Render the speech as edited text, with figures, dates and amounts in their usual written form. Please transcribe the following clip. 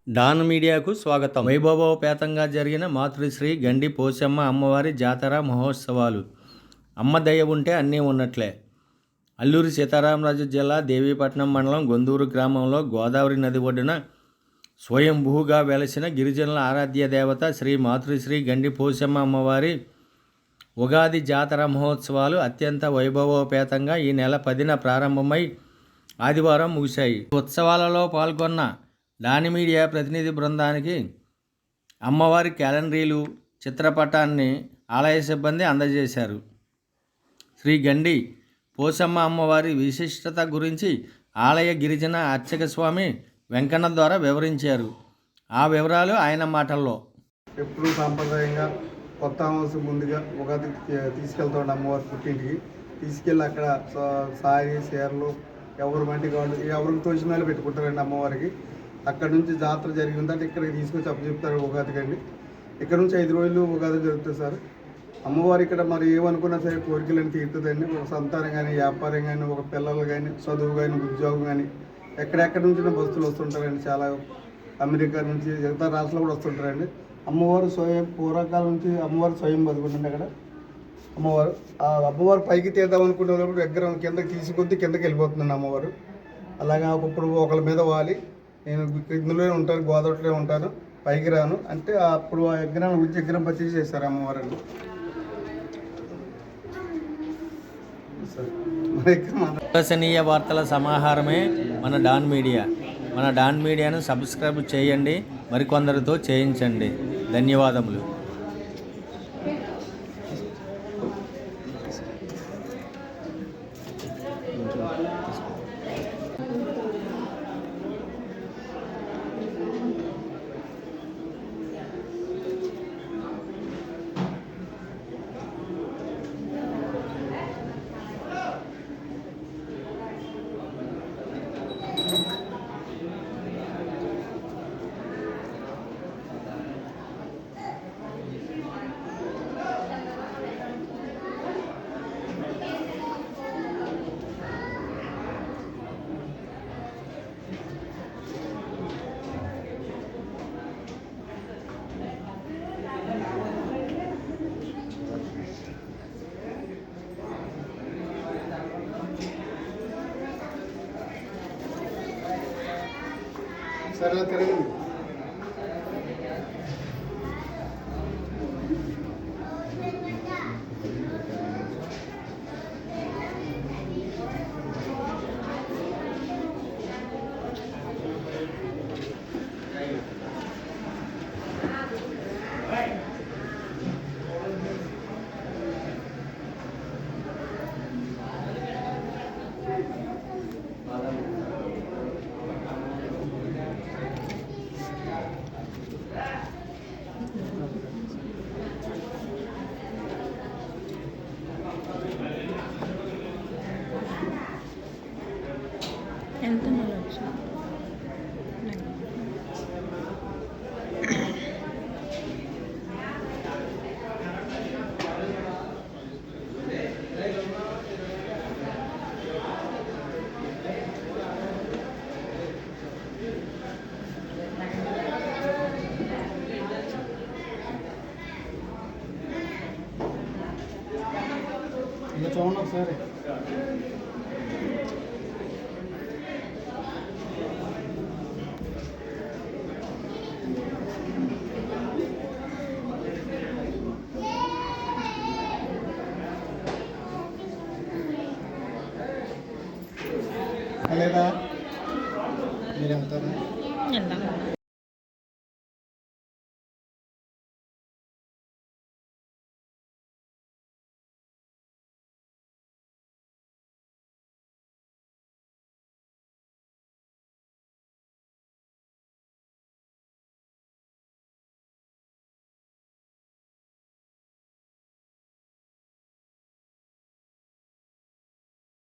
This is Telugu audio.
డాన్ మీడియాకు స్వాగతం. వైభవోపేతంగా జరిగిన మాతృశ్రీ గండి పోచమ్మ అమ్మవారి జాతర మహోత్సవాలు. అమ్మ దయ ఉంటే అన్నీ ఉన్నట్లే. అల్లూరి సీతారామరాజు జిల్లా దేవీపట్నం మండలం గొందూరు గ్రామంలో గోదావరి నది ఒడ్డున స్వయంభూగా వెలసిన గిరిజనుల ఆరాధ్య దేవత శ్రీ మాతృశ్రీ గండి పోచమ్మ అమ్మవారి ఉగాది జాతర మహోత్సవాలు అత్యంత వైభవోపేతంగా ఈ నెల 10న ప్రారంభమై ఆదివారం ముగిశాయి. ఉత్సవాలలో పాల్గొన్న డాన్ మీడియా ప్రతినిధి బృందానికి అమ్మవారి క్యాలెండరీలు, చిత్రపటాన్ని ఆలయ సిబ్బంది అందజేశారు. శ్రీ గండి పోచమ్మ అమ్మవారి విశిష్టత గురించి ఆలయ గిరిజన అర్చక స్వామి వెంకన్న ద్వారా వివరించారు. ఆ వివరాలు ఆయన మాటల్లో. ఎప్పుడు సాంప్రదాయంగా కొత్త అమావాస్య ముందుగా ఉగాది తీసుకెళ్తాడు అమ్మవారి పుట్టింటికి. తీసుకెళ్ళి అక్కడ సాయి చీరలు ఎవరు మంటికి వాళ్ళు ఎవరికి తోచిన పెట్టుకుంటారండి అమ్మవారికి. అక్కడ నుంచి జాతర జరిగిందంటే ఇక్కడికి తీసుకొచ్చి అప్పచెప్తారు ఉగాదికి అండి. ఇక్కడ నుంచి 5 రోజులు ఉగాది జరుగుతుంది సార్. అమ్మవారి ఇక్కడ మరి ఏమనుకున్నా సరే కోరికలను తీరుతుందండి. ఒక సంతానం కానీ, వ్యాపారం కానీ, ఒక పిల్లలు కానీ, చదువు కానీ, ఉద్యోగం కానీ ఎక్కడెక్కడి నుంచి బస్సులు వస్తుంటారండి. చాలా అమెరికా నుంచి ఇతర రాష్ట్రాలు కూడా వస్తుంటారండి. అమ్మవారు స్వయం పూర్వకాలం నుంచి అమ్మవారు స్వయం బతుకుంటుంది అక్కడ. అమ్మవారు ఆ అమ్మవారు పైకి తీద్దాం అనుకునేటప్పుడు విగ్రహం కిందకి తీసుకొద్ది కిందకి వెళ్ళిపోతుందండి అమ్మవారు. అలాగా ఒకప్పుడు ఒకళ్ళ మీద వాలి నేను ఇందులోనే ఉంటాను, గోదావరిలో ఉంటాను, పైకి రాను అంటే అప్పుడు ఆ విగ్రహం విగ్రహం పచ్చి చేశారు అమ్మవారిని. విశ్వసనీయ వార్తల సమాహారమే మన డాన్ మీడియా. మన డాన్ మీడియాను సబ్స్క్రైబ్ చేయండి, మరికొందరితో చేయించండి. ధన్యవాదములు. సరే తిరగండి. ఎంత నొచ్చు ఇలా చూడండి ఒకసారి. లేదా మీరు వెళ్తారా? వెళ్దాం.